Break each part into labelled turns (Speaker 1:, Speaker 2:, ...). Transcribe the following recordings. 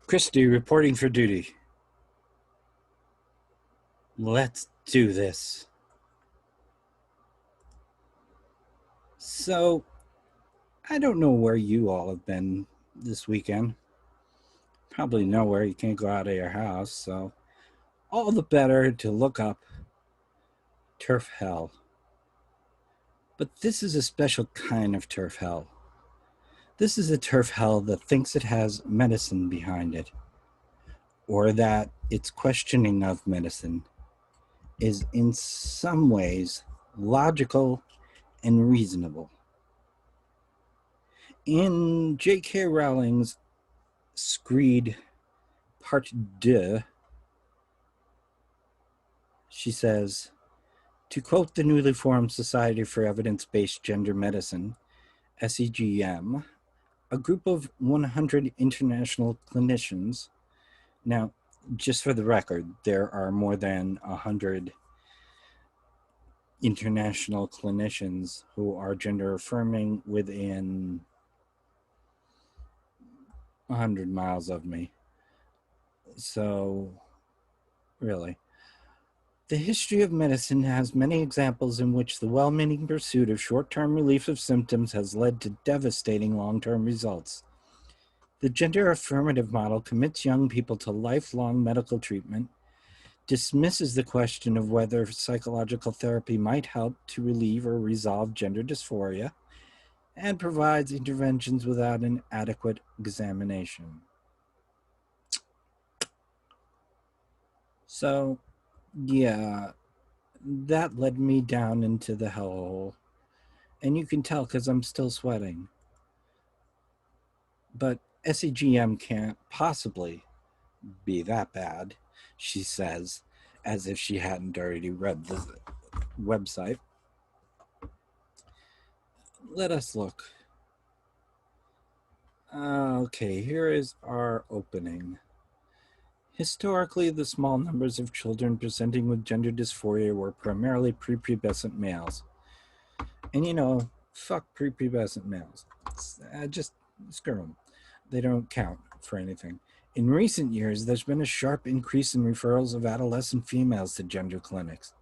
Speaker 1: Christy reporting for duty. Let's do this. So, I don't know where you all have been this weekend. Probably nowhere. You can't go out of your house, so all the better to look up turf hell. But this is a special kind of turf hell. This is a turf hell that thinks it has medicine behind it, or that its questioning of medicine is in some ways logical and reasonable. In J.K. Rowling's Screed Part 2, she says, to quote the newly formed Society for Evidence-Based Gender Medicine, SEGM, a group of 100 international clinicians. Now, just for the record, there are more than 100 international clinicians who are gender affirming within 100 miles of me. So, really. The history of medicine has many examples in which the well-meaning pursuit of short-term relief of symptoms has led to devastating long-term results. The gender affirmative model commits young people to lifelong medical treatment, dismisses the question of whether psychological therapy might help to relieve or resolve gender dysphoria, and provides interventions without an adequate examination. So, yeah, that led me down into the hellhole. And you can tell because I'm still sweating. But SEGM can't possibly be that bad, she says, as if she hadn't already read the website. Let us look. Okay, here is our opening. Historically, the small numbers of children presenting with gender dysphoria were primarily prepubescent males. And you know, fuck prepubescent males. Just screw them. They don't count for anything. In recent years, there's been a sharp increase in referrals of adolescent females to gender clinics.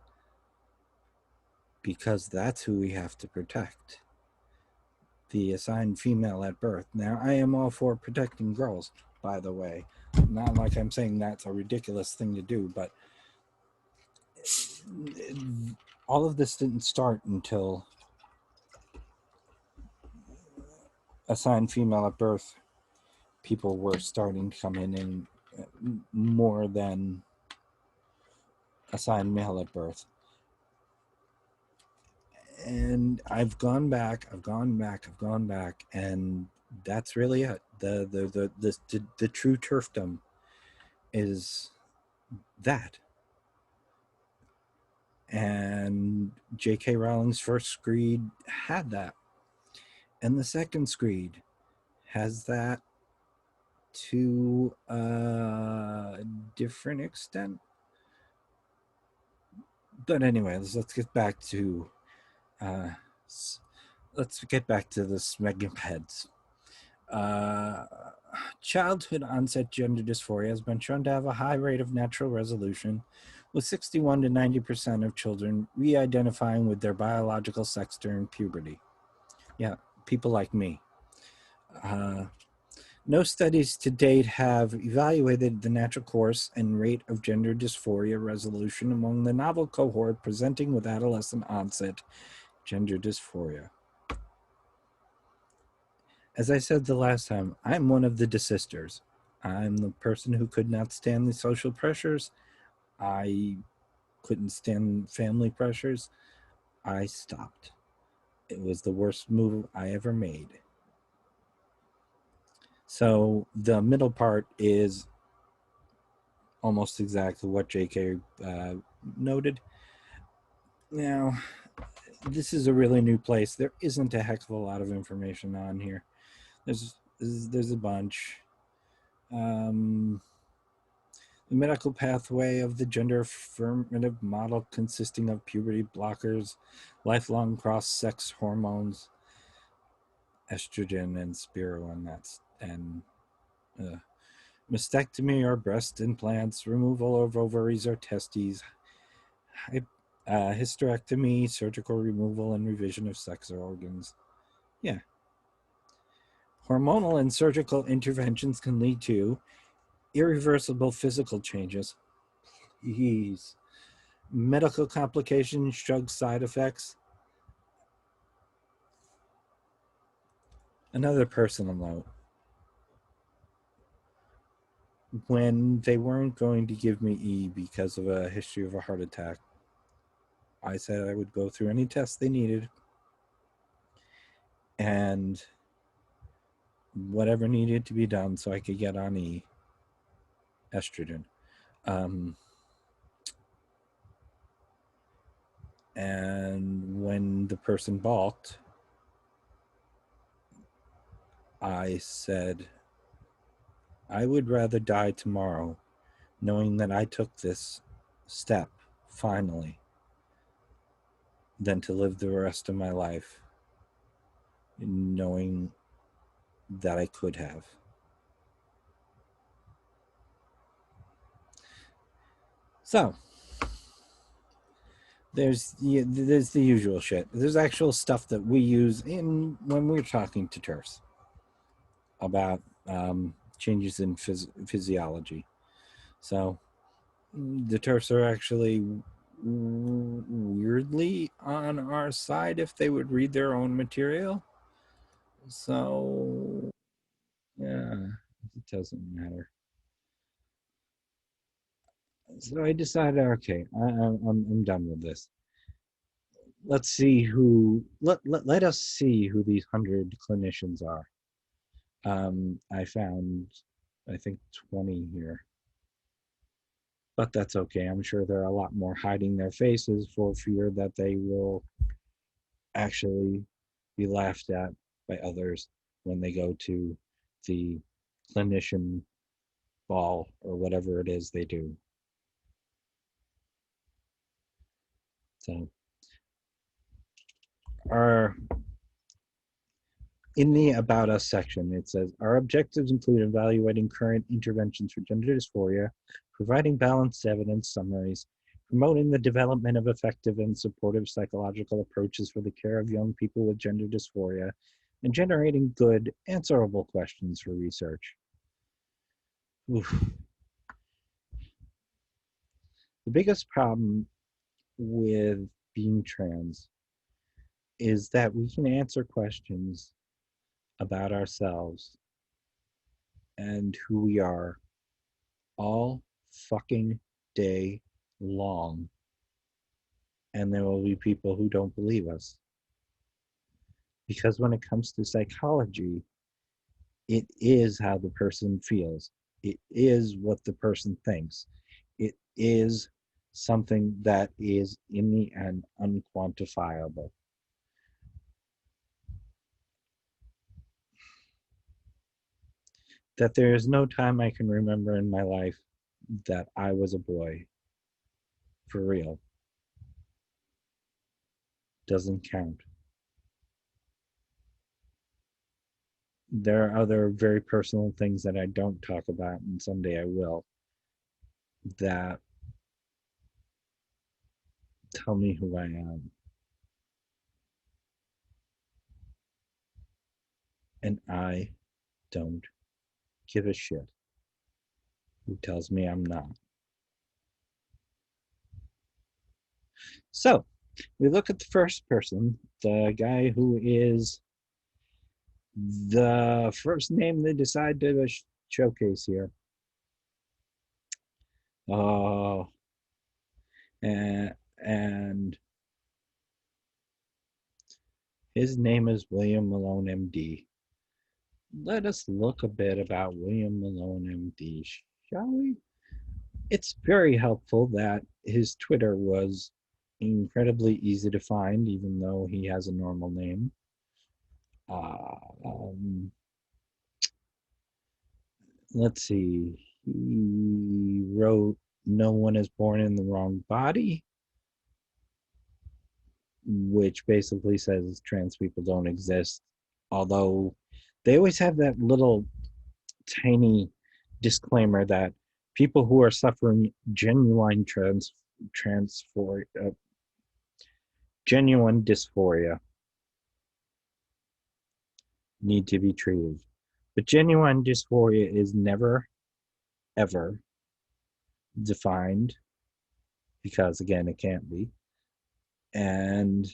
Speaker 1: Because that's who we have to protect. The assigned female at birth. Now, I am all for protecting girls, by the way. Not like I'm saying that's a ridiculous thing to do, but all of this didn't start until assigned female at birth people were starting to come in and more than assigned male at birth. And I've gone back, and that's really it. The true turfdom is that. And J.K. Rowling's first screed had that. And the second screed has that to a different extent. But anyway, let's get back to the SMEGM heads. Childhood onset gender dysphoria has been shown to have a high rate of natural resolution, with 61 to 90% of children re-identifying with their biological sex during puberty. Yeah, people like me. No studies to date have evaluated the natural course and rate of gender dysphoria resolution among the novel cohort presenting with adolescent onset gender dysphoria. As I said the last time, I'm one of the desisters. I'm the person who could not stand the social pressures. I couldn't stand family pressures. I stopped. It was the worst move I ever made. So the middle part is almost exactly what JK noted. Now, this is a really new place. There isn't a heck of a lot of information on here. There's a bunch. The medical pathway of the gender affirmative model consisting of puberty blockers, lifelong cross-sex hormones, estrogen and spironolactone, and mastectomy or breast implants, removal of ovaries or testes, hysterectomy, surgical removal and revision of sex organs. Yeah. Hormonal and surgical interventions can lead to irreversible physical changes. Please. Medical complications, drug side effects. Another personal note. When they weren't going to give me E because of a history of a heart attack, I said I would go through any tests they needed and whatever needed to be done so I could get on E, estrogen. And when the person balked, I said, I would rather die tomorrow knowing that I took this step finally than to live the rest of my life knowing that I could have. So there's the usual shit. There's actual stuff that we use in when we're talking to TERFs about changes in physiology. So the TERFs are actually weirdly on our side if they would read their own material. So yeah, it doesn't matter. So I decided, okay, I'm done with this. Let's see who let us see who these 100 clinicians are. I found, I think, 20 here, but that's okay. I'm sure there are a lot more hiding their faces for fear that they will actually be laughed at by others when they go to the clinician ball or whatever it is they do. So, our in the About Us section, it says, our objectives include evaluating current interventions for gender dysphoria, providing balanced evidence summaries, promoting the development of effective and supportive psychological approaches for the care of young people with gender dysphoria, and generating good, answerable questions for research. Oof. The biggest problem with being trans is that we can answer questions about ourselves and who we are all fucking day long, and there will be people who don't believe us. Because when it comes to psychology, it is how the person feels, it is what the person thinks, it is something that is in the end unquantifiable. That there is no time I can remember in my life that I was a boy. For real. Doesn't count. There are other very personal things that I don't talk about, and someday I will, that tell me who I am. And I don't give a shit who tells me I'm not. So we look at the first person, the guy who is the first name they decide to showcase here. Oh, and his name is William Malone, MD. Let us look a bit about William Malone, MD, shall we? It's very helpful that his Twitter was incredibly easy to find, even though he has a normal name. Um, let's see. He wrote "No One Is Born in the Wrong Body," which basically says trans people don't exist. Although they always have that little tiny disclaimer that people who are suffering genuine dysphoria need to be treated. But genuine dysphoria is never, ever defined because, again, it can't be. And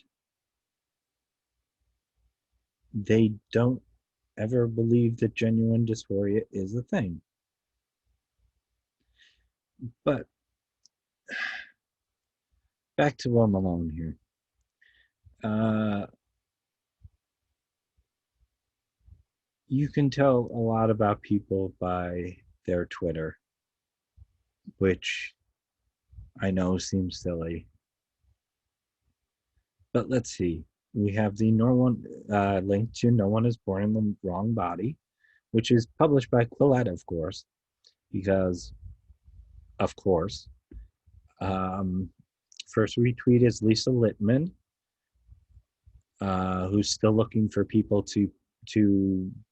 Speaker 1: they don't ever believe that genuine dysphoria is a thing. But back to Will Malone here. You can tell a lot about people by their Twitter, which I know seems silly. But let's see. We have the link to No One is Born in the Wrong Body, which is published by Quillette, of course, because, of course. First retweet is Lisa Littman, who's still looking for people to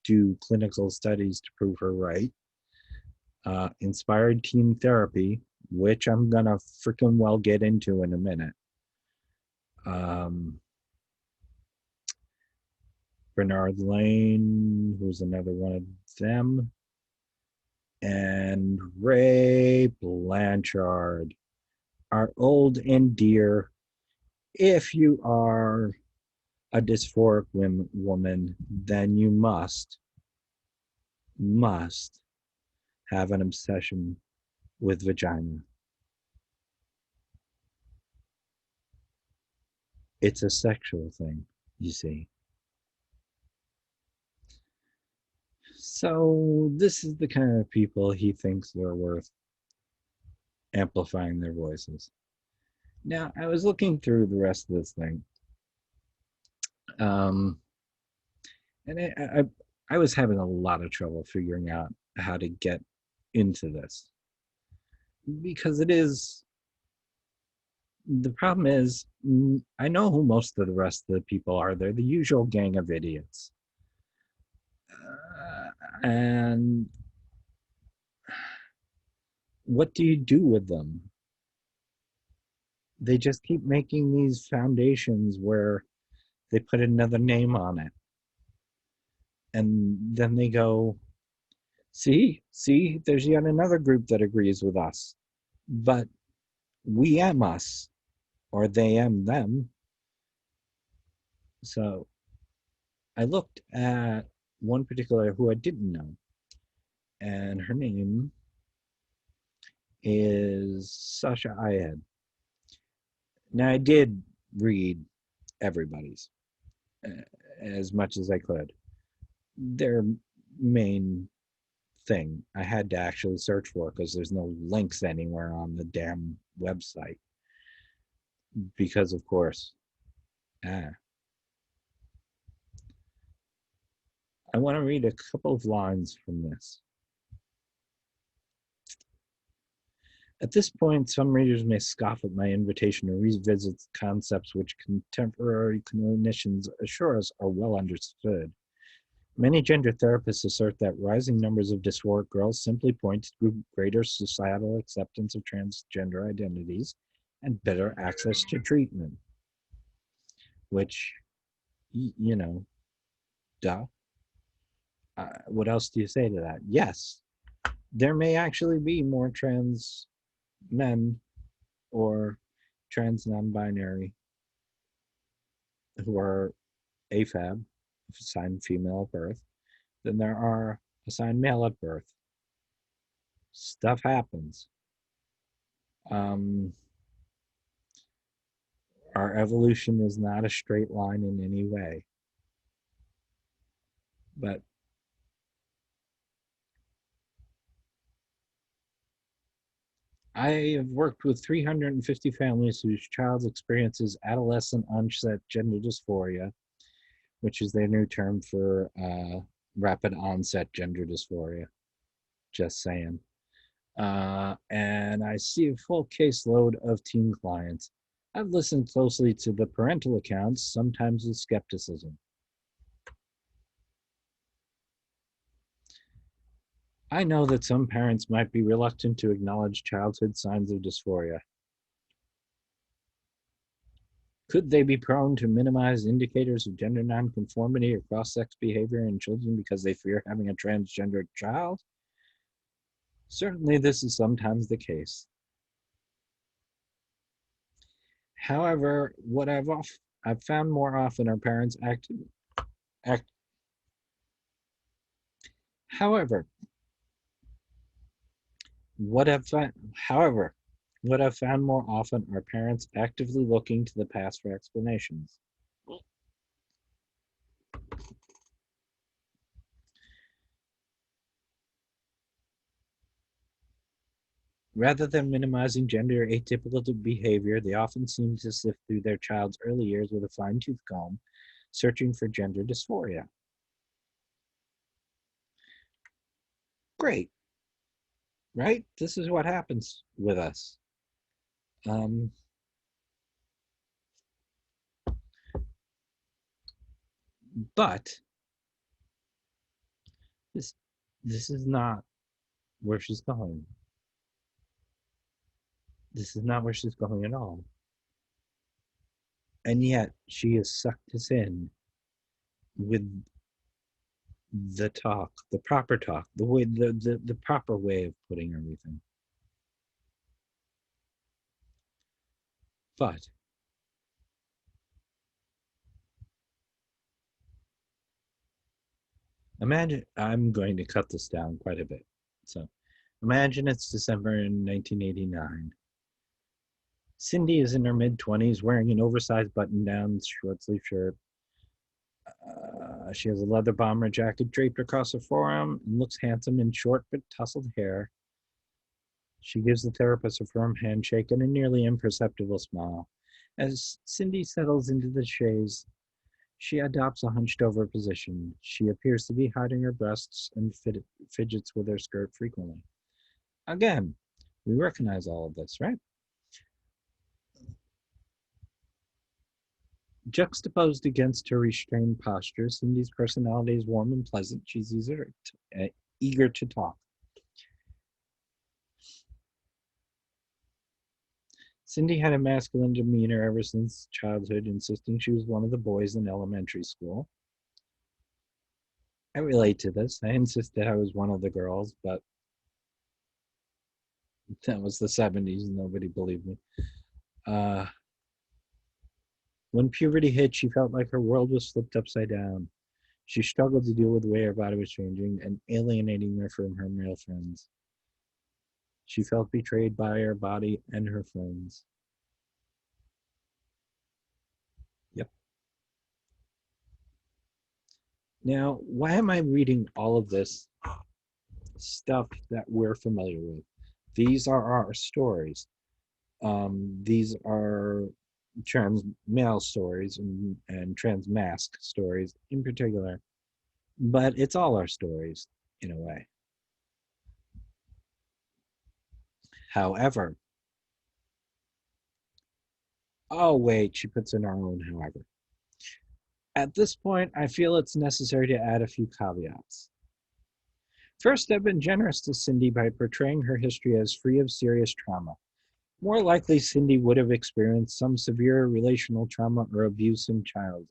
Speaker 1: do clinical studies to prove her right. Inspired Team Therapy, which I'm gonna freaking well get into in a minute. Bernard Lane, who's another one of them, and Ray Blanchard, our old and dear. If you are a dysphoric woman, then you must have an obsession with vagina. It's a sexual thing, you see. So this is the kind of people he thinks they're worth amplifying their voices. Now, I was looking through the rest of this thing. And I was having a lot of trouble figuring out how to get into this. Because the problem is, I know who most of the rest of the people are. They're the usual gang of idiots. And what do you do with them? They just keep making these foundations where they put another name on it. And then they go, see, there's yet another group that agrees with us. But we am us, or they am them. So I looked at one particular who I didn't know, and her name is Sasha Ayed. Now, I did read everybody's as much as I could. Their main thing I had to actually search for because there's no links anywhere on the damn website. Because, of course, I want to read a couple of lines from this. At this point, some readers may scoff at my invitation to revisit concepts which contemporary clinicians assure us are well understood. Many gender therapists assert that rising numbers of dysphoric girls simply point to greater societal acceptance of transgender identities and better access to treatment. Which, you know, duh. What else do you say to that? Yes, there may actually be more trans men or trans non-binary who are AFAB, assigned female at birth, than there are assigned male at birth. Stuff happens. Our evolution is not a straight line in any way. But I have worked with 350 families whose child experiences adolescent onset gender dysphoria, which is their new term for rapid onset gender dysphoria. Just saying. And I see a full caseload of teen clients. I've listened closely to the parental accounts, sometimes with skepticism. I know that some parents might be reluctant to acknowledge childhood signs of dysphoria. Could they be prone to minimize indicators of gender nonconformity or cross-sex behavior in children because they fear having a transgendered child? Certainly, this is sometimes the case. However, I've found more often are parents act. However, what I've found, however, what I've found more often are parents actively looking to the past for explanations. Rather than minimizing gender atypical behavior, they often seem to sift through their child's early years with a fine-tooth comb, searching for gender dysphoria. Great, right? This is what happens with us. Um, but this this is not where she's going. This is not where she's going at all. And yet she has sucked us in with the talk, the proper talk, the proper way of putting everything. But imagine, I'm going to cut this down quite a bit. So imagine it's December in 1989. Cindy is in her mid-20s, wearing an oversized button-down short-sleeve shirt. She has a leather bomber jacket draped across her forearm and looks handsome in short but tousled hair. She gives the therapist a firm handshake and a nearly imperceptible smile. As Cindy settles into the chaise, she adopts a hunched over position. She appears to be hiding her breasts and fidgets with her skirt frequently. Again, we recognize all of this, right? Juxtaposed against her restrained posture, Cindy's personality is warm and pleasant. She's eager to talk. Cindy had a masculine demeanor ever since childhood, insisting she was one of the boys in elementary school. I relate to this. I insisted I was one of the girls, but that was the 70s and nobody believed me. Uh, when puberty hit, she felt like her world was flipped upside down. She struggled to deal with the way her body was changing and alienating her from her male friends. She felt betrayed by her body and her friends. Yep. Now, why am I reading all of this stuff that we're familiar with? These are our stories. These are trans male stories and trans mask stories in particular, but it's all our stories in a way. However, oh wait, she puts in her own however. At this point, I feel it's necessary to add a few caveats. First, I've been generous to Cindy by portraying her history as free of serious trauma. More likely, Cindy would have experienced some severe relational trauma or abuse in childhood.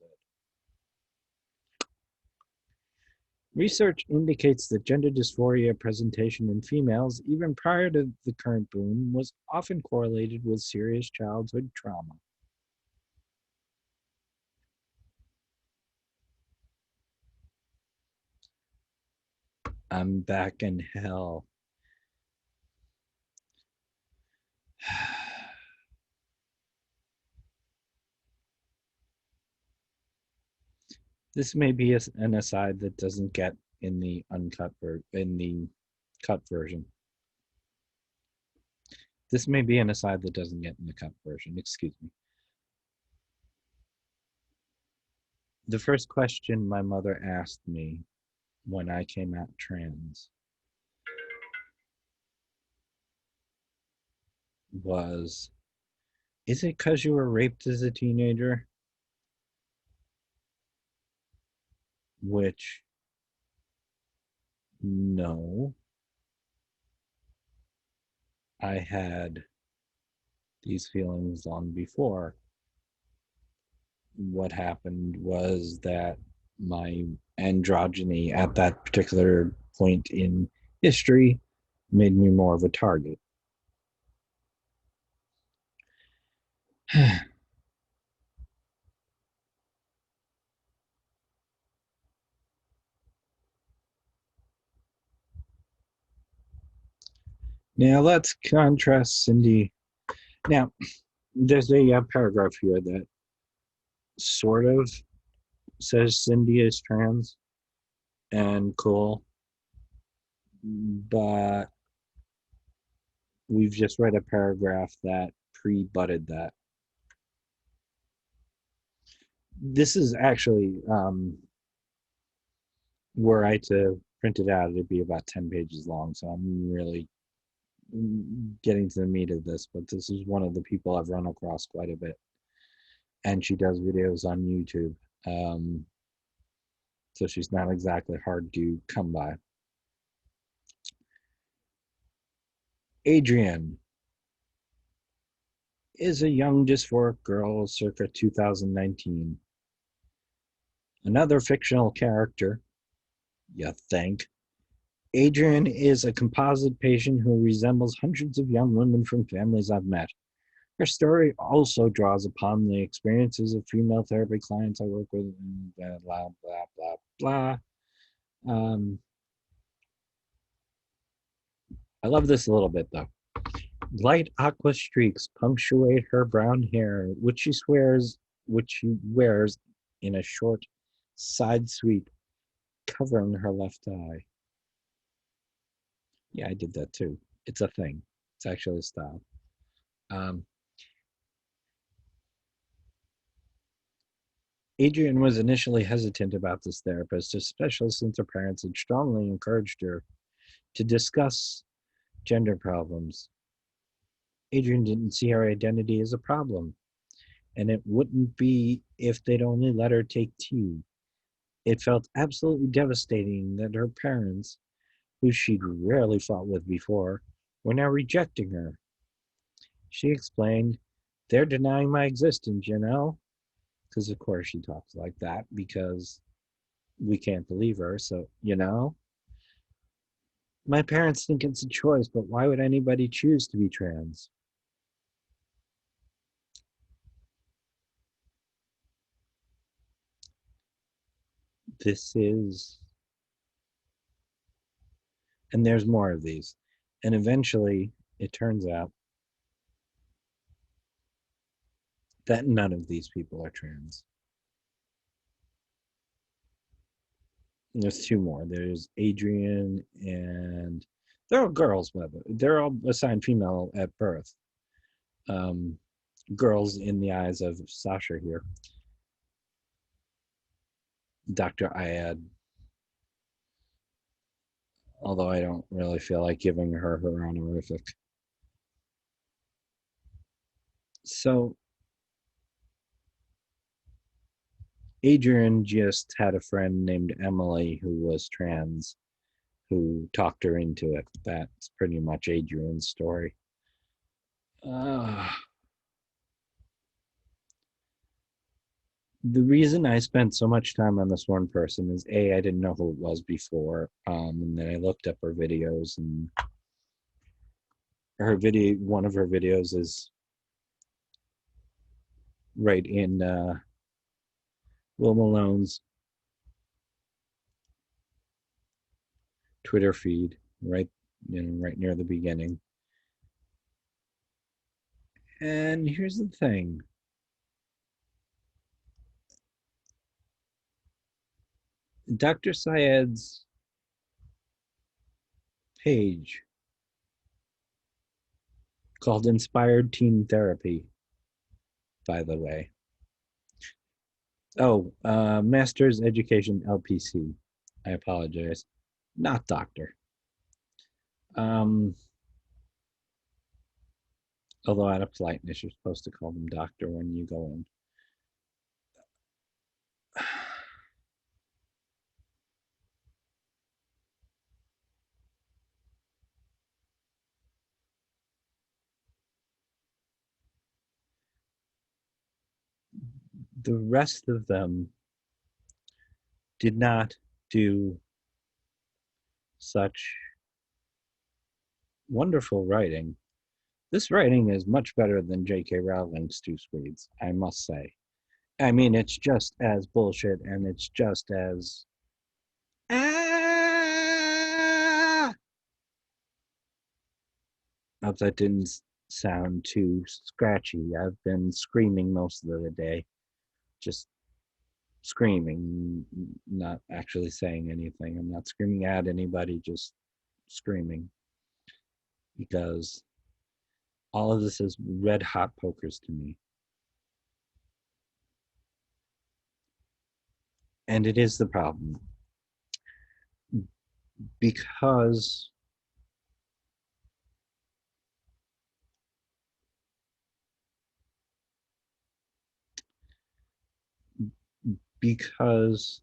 Speaker 1: Research indicates that gender dysphoria presentation in females, even prior to the current boom, was often correlated with serious childhood trauma. I'm back in hell. This may be an aside that doesn't get in the in the cut version. This may be an aside that doesn't get in the cut version. Excuse me. The first question my mother asked me when I came out trans was, "Is it because you were raped as a teenager?" Which, no. I had these feelings long before. What happened was that my androgyny at that particular point in history made me more of a target. Now let's contrast Cindy. Now, there's a paragraph here that sort of says Cindy is trans and cool, but we've just read a paragraph that pre-butted that. This is actually, were I to print it out, it'd be about 10 pages long. So I'm really getting to the meat of this, but this is one of the people I've run across quite a bit. And she does videos on YouTube. Um, so she's not exactly hard to come by. Adrian is a young dysphoric girl circa 2019. Another fictional character, you think. Adrian is a composite patient who resembles hundreds of young women from families I've met. Her story also draws upon the experiences of female therapy clients I work with, and blah, blah, blah, blah. I love this a little bit, though. Light aqua streaks punctuate her brown hair, which she wears in a short side sweep, covering her left eye. Yeah, I did that too. It's a thing. It's actually a style. Um, Adrian was initially hesitant about this therapist, especially since her parents had strongly encouraged her to discuss gender problems. Adrian didn't see her identity as a problem, and it wouldn't be if they'd only let her take tea. It felt absolutely devastating that her parents, who she'd rarely fought with before, were now rejecting her. She explained, "They're denying my existence, you know?" Because, of course, she talks like that because we can't believe her. So, my parents think it's a choice, but why would anybody choose to be trans? This is, and there's more of these. And eventually, it turns out that none of these people are trans. And there's two more. There's Adrian, and they're all girls, by the way. They're all assigned female at birth. Um, Girls in the eyes of Sasha here. Dr. Ayad, although I don't really feel like giving her honorific. So Adrian just had a friend named Emily who was trans who talked her into it. That's pretty much Adrian's story. Uh, the reason I spent so much time on this one person is A, I didn't know who it was before. And then I looked up her videos, and one of her videos is right in Will Malone's Twitter feed, right, right near the beginning. And here's the thing. Dr. Syed's page called Inspired Teen Therapy, by the way. Oh, Master's Education LPC. I apologize. Not doctor. Um, Although out of politeness, you're supposed to call them doctor when you go in. The rest of them did not do such wonderful writing. This writing is much better than J.K. Rowling's two screeds, I must say. I mean, it's just as bullshit and it's just as. Ah! Hope that didn't sound too scratchy. I've been screaming most of the day. Just screaming, not actually saying anything. I'm not screaming at anybody, just screaming. Because all of this is red hot pokers to me. And it is the problem. Because because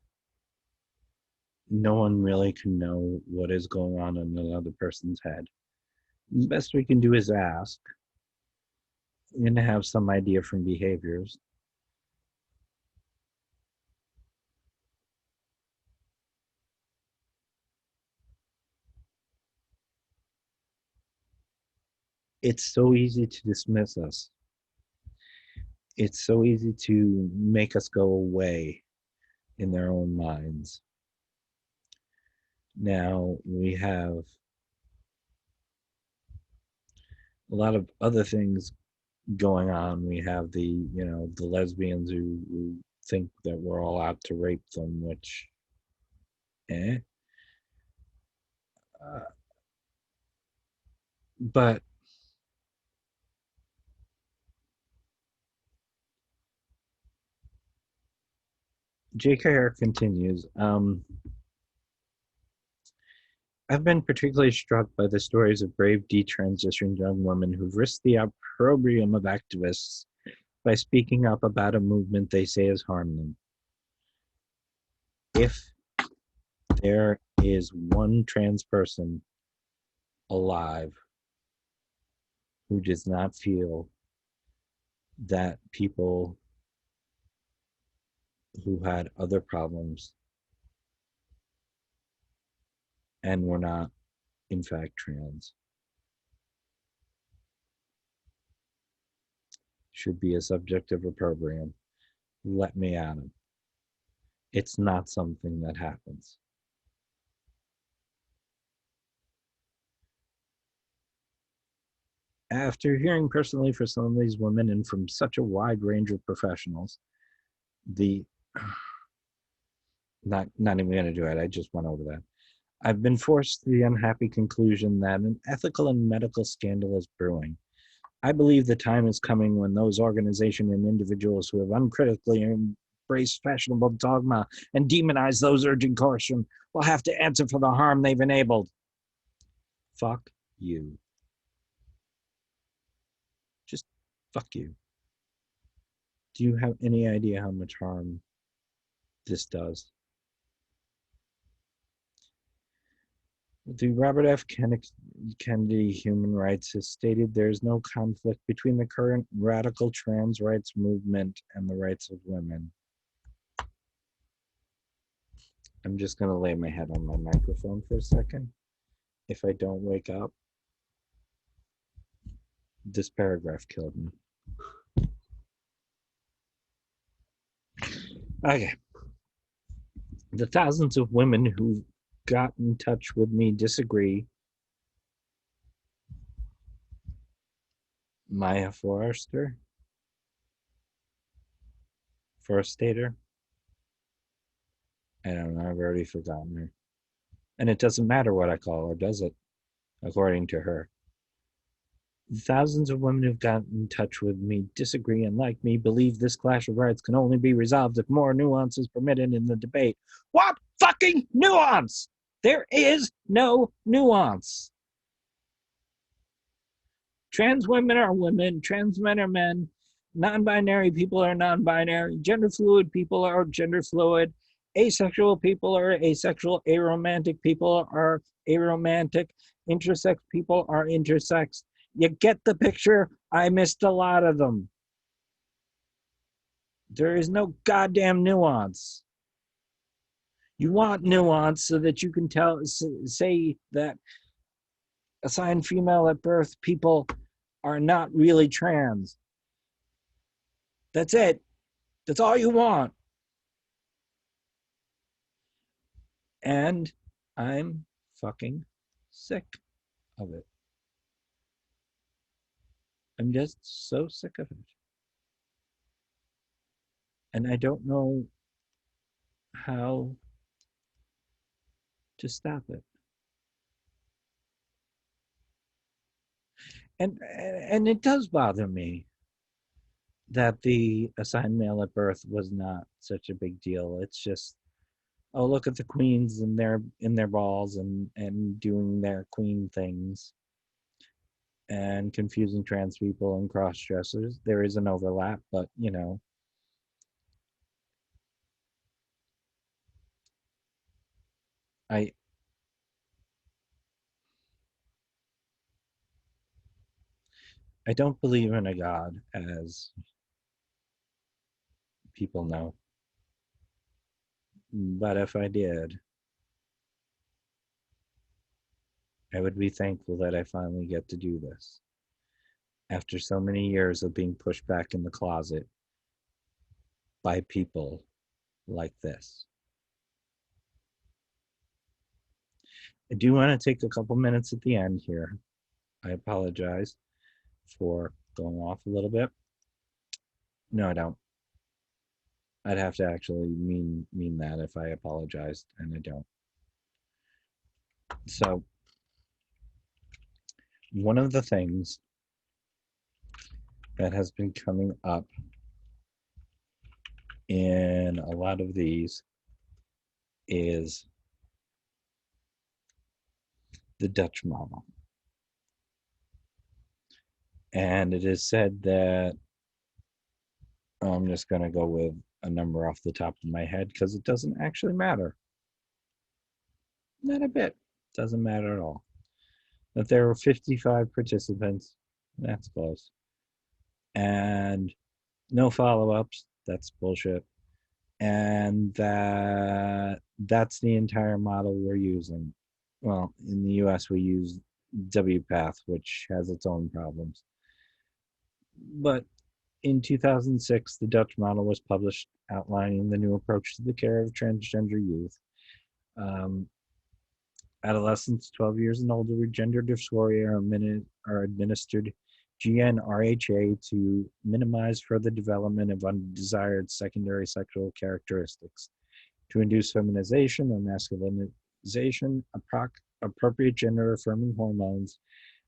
Speaker 1: no one really can know what is going on in another person's head. The best we can do is ask and have some idea from behaviors. It's so easy to dismiss us. It's so easy to make us go away in their own minds. Now we have a lot of other things going on. We have the lesbians who think that we're all out to rape them, which, eh. But JKR continues. I've been particularly struck by the stories of brave detransitioned young women who've risked the opprobrium of activists by speaking up about a movement they say has harmed them. If there is one trans person alive who does not feel that people who had other problems and were not, in fact, trans, should be a subject of opprobrium, let me at him. It's not something that happens. After hearing personally from some of these women and from such a wide range of professionals, the not even going to do it. I just went over that. I've been forced to the unhappy conclusion that an ethical and medical scandal is brewing. I believe the time is coming when those organizations and individuals who have uncritically embraced fashionable dogma and demonized those urging caution will have to answer for the harm they've enabled. Fuck you. Just fuck you. Do you have any idea how much harm this does? The Robert F. Kennedy Human Rights has stated there is no conflict between the current radical trans rights movement and the rights of women. I'm just going to lay my head on my microphone for a second. If I don't wake up, this paragraph killed me. Okay. The thousands of women who got in touch with me disagree. Maya Forrester? Forrestater? I don't know, I've already forgotten her. And it doesn't matter what I call her, does it? According to her. Thousands of women who've gotten in touch with me disagree and, like me, believe this clash of rights can only be resolved if more nuance is permitted in the debate. What fucking nuance? There is no nuance. Trans women are women, trans men are men, non-binary people are non-binary, gender fluid people are gender fluid, asexual people are asexual, aromantic people are aromantic, intersex people are intersex. You get the picture? I missed a lot of them. There is no goddamn nuance. You want nuance so that you can say that assigned female at birth people are not really trans. That's it. That's all you want. And I'm fucking sick of it. I'm just so sick of it. And I don't know how to stop it. And it does bother me that the assigned male at birth was not such a big deal. It's just, oh, look at the queens and they're in their balls and doing their queen things and confusing trans people and cross dressers. There is an overlap, but you know, I I don't believe in a god, as people know. But if I did, I would be thankful that I finally get to do this after so many years of being pushed back in the closet by people like this. I do want to take a couple minutes at the end here. I apologize for going off a little bit. No, I don't. I'd have to actually mean that if I apologized, and I don't. So, one of the things that has been coming up in a lot of these is the Dutch model. And it is said that, I'm just going to go with a number off the top of my head because it doesn't actually matter. Not a bit. Doesn't matter at all. That there were 55 participants. That's close. And no follow-ups. That's bullshit. And that's the entire model we're using. Well, in the US we use WPATH, which has its own problems. But in 2006, the Dutch model was published outlining the new approach to the care of transgender youth. Adolescents 12 years and older with gender dysphoria are administered GnRHA to minimize further development of undesired secondary sexual characteristics, to induce feminization or masculinization. Appropriate gender-affirming hormones,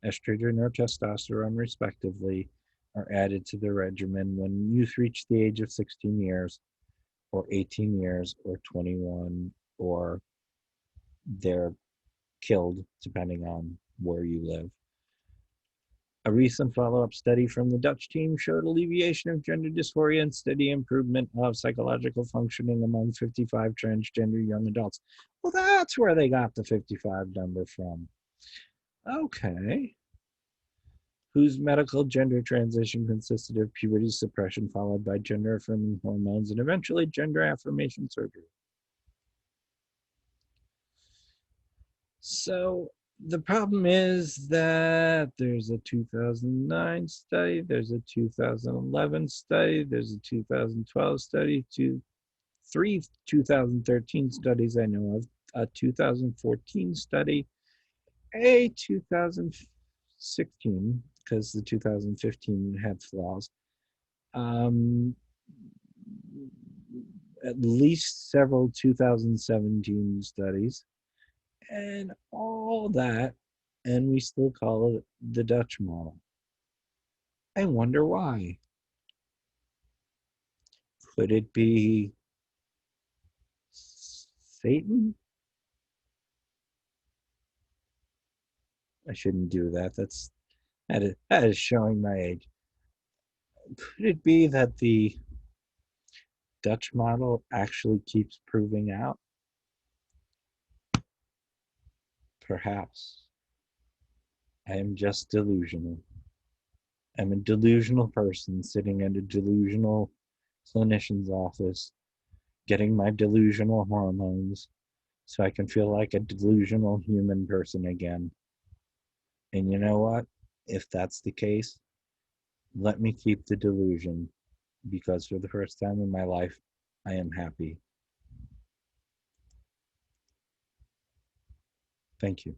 Speaker 1: estrogen or testosterone respectively, are added to the regimen when youth reach the age of 16 years or 18 years or 21, or they're killed depending on where you live. A recent follow-up study from the Dutch team showed alleviation of gender dysphoria and steady improvement of psychological functioning among 55 transgender young adults. Well, that's where they got the 55 number from. Okay. Whose medical gender transition consisted of puberty suppression followed by gender-affirming hormones and eventually gender affirmation surgery. So the problem is that there's a 2009 study, there's a 2011 study, there's a 2012 study, three 2013 studies I know of, a 2014 study, a 2016, because the 2015 had flaws, at least several 2017 studies, and all that, and we still call it the Dutch model. I wonder why. Could it be Satan? I shouldn't do that. That is showing my age. Could it be that the Dutch model actually keeps proving out? Perhaps. I am just delusional. I'm a delusional person sitting at a delusional clinician's office, getting my delusional hormones so I can feel like a delusional human person again. And you know what? If that's the case, let me keep the delusion because for the first time in my life, I am happy. Thank you.